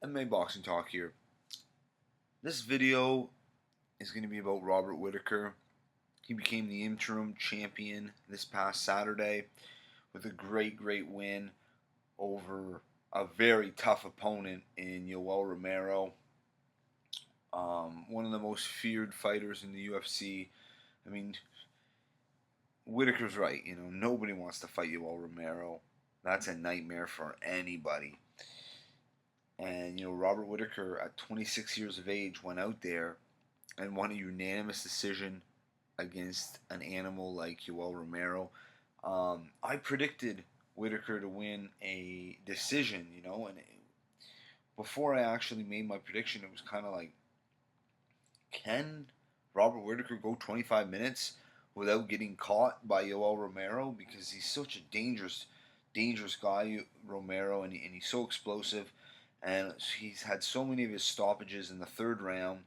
MMA Boxing Talk here. This video is going to be about Robert Whittaker. He became the interim champion this past Saturday with a great win over a very tough opponent in Yoel Romero, one of the most feared fighters in the UFC. I mean, Whittaker's right. Nobody wants to fight Yoel Romero. That's a nightmare for anybody. And Robert Whittaker, at 26 years of age, went out there and won a unanimous decision against an animal like Yoel Romero. I predicted Whittaker to win a decision, and before I actually made my prediction, it was kind of like, can Robert Whittaker go 25 minutes without getting caught by Yoel Romero? Because he's such a dangerous guy, Romero, and he's so explosive. And he's had so many of his stoppages in the third round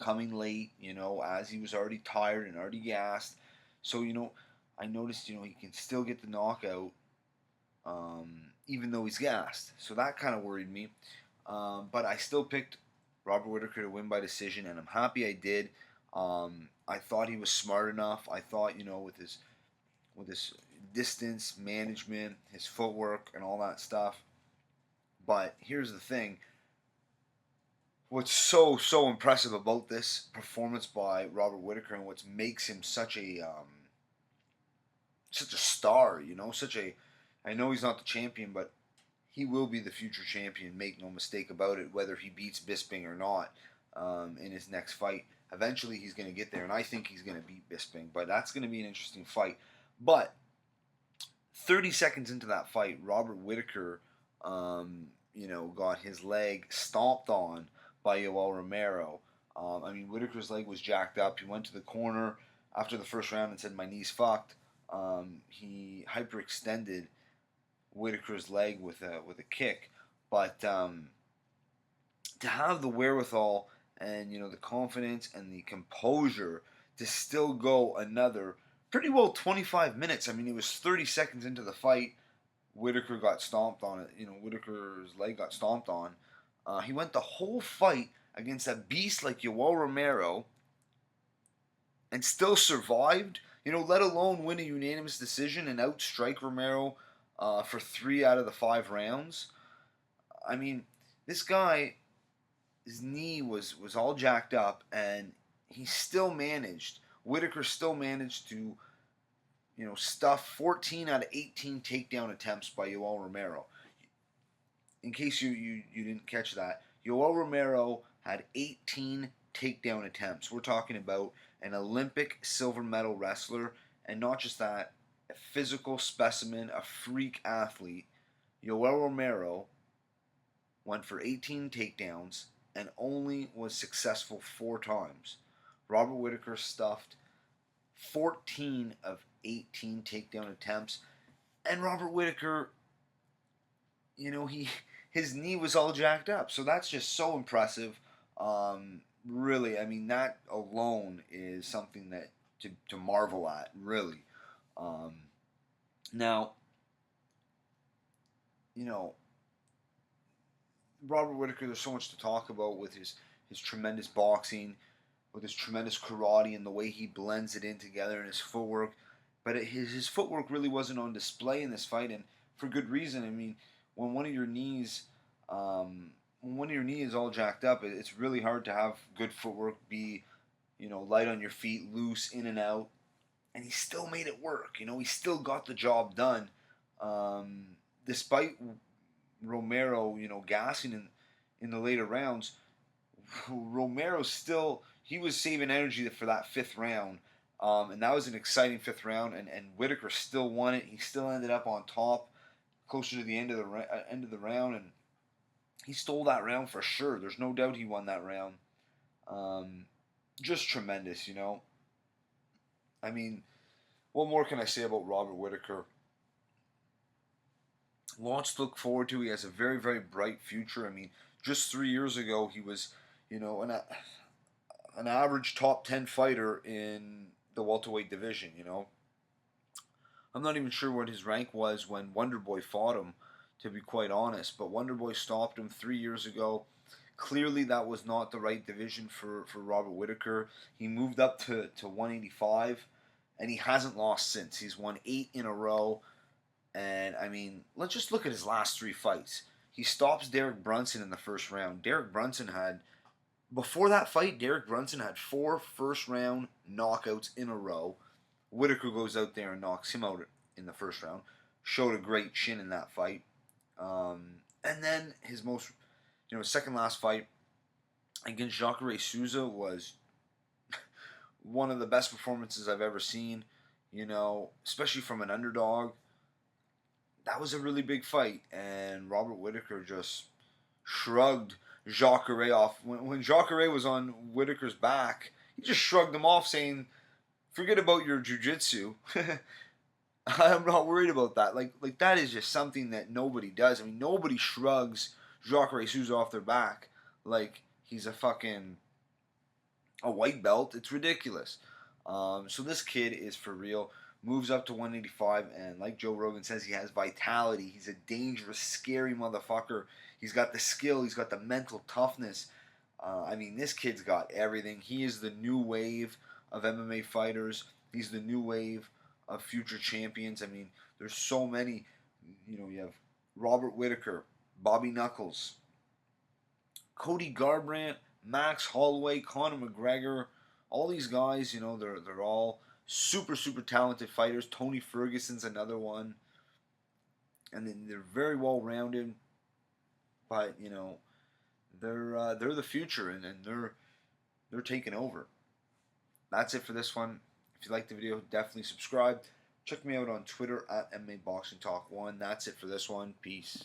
coming late, as he was already tired and already gassed. So, I noticed, he can still get the knockout even though he's gassed. So that kind of worried me. But I still picked Robert Whittaker to win by decision, and I'm happy I did. I thought he was smart enough. I thought, with his distance management, his footwork, and all that stuff. But here's the thing. What's so impressive about this performance by Robert Whittaker, and what makes him such a star, I know he's not the champion, but he will be the future champion. Make no mistake about it. Whether he beats Bisping or not in his next fight, eventually he's going to get there, and I think he's going to beat Bisping. But that's going to be an interesting fight. But 30 seconds into that fight, Robert Whittaker, got his leg stomped on by Yoel Romero. Whittaker's leg was jacked up. He went to the corner after the first round and said, "My knee's fucked." He hyperextended Whittaker's leg with a kick, but to have the wherewithal and the confidence and the composure to still go another pretty well 25 minutes. It was 30 seconds into the fight. Whittaker got stomped on it. Whittaker's leg got stomped on. He went the whole fight against a beast like Yoel Romero and still survived. Let alone win a unanimous decision and outstrike Romero for 3 out of the 5 rounds. This guy, his knee was all jacked up, and he still managed. Whittaker still managed to, stuff 14 out of 18 takedown attempts by Yoel Romero. In case you didn't catch that, Yoel Romero had 18 takedown attempts. We're talking about an Olympic silver medal wrestler, and not just that, a physical specimen, a freak athlete. Yoel Romero went for 18 takedowns and only was successful 4 times. Robert Whittaker stuffed 14 of 18 takedown attempts, and Robert Whittaker, his knee was all jacked up. So that's just so impressive. Really, that alone is something that to marvel at, really. Now, Robert Whittaker, there's so much to talk about with his tremendous boxing, with his tremendous karate and the way he blends it in together, and his footwork. But his footwork really wasn't on display in this fight, and for good reason. When one of your knees is all jacked up, it's really hard to have good footwork, be light on your feet, loose, in and out. And he still made it work. He still got the job done, despite Romero, gassing in the later rounds. Romero still, he was saving energy for that 5th round, and that was an exciting 5th round. And Whittaker still won it. He still ended up on top, closer to the end of the round, and he stole that round for sure. There's no doubt he won that round. Just tremendous, what more can I say about Robert Whittaker? Lots to look forward to. He has a very bright future. Just 3 years ago, he was, an average top 10 fighter in the welterweight division. I'm not even sure what his rank was when Wonderboy fought him. to be quite honest. But Wonderboy stopped him 3 years ago. Clearly, that was not the right division for Robert Whittaker. He moved up to 185, and he hasn't lost since. He's won 8 in a row. And, I mean, let's just look at his last 3 fights. He stops Derek Brunson in the first round. Before that fight, Derek Brunson had 4 first-round knockouts in a row. Whittaker goes out there and knocks him out in the first round. Showed a great chin in that fight. And then his second last fight against Jacare Souza was one of the best performances I've ever seen, especially from an underdog. That was a really big fight, and Robert Whittaker just shrugged Jacare off. When Jacare was on Whittaker's back, he just shrugged him off, saying, "Forget about your jiu-jitsu. I'm not worried about that." Like that is just something that nobody does. I mean, nobody shrugs Jacare Souza off their back like he's a white belt. It's ridiculous. So this kid is for real. Moves up to 185, and like Joe Rogan says, he has vitality. He's a dangerous, scary motherfucker. He's got the skill. He's got the mental toughness. I mean, this kid's got everything. He is the new wave of MMA fighters. He's the new wave of future champions. I mean, there's so many. You have Robert Whittaker, Bobby Knuckles, Cody Garbrandt, Max Holloway, Conor McGregor. All these guys, they're all super, super talented fighters. Tony Ferguson's another one. And then they're very well rounded. But, they're the future, and they're taking over. That's it for this one. If you liked the video, definitely subscribe. Check me out on Twitter at MMA Boxing Talk 1. That's it for this one. Peace.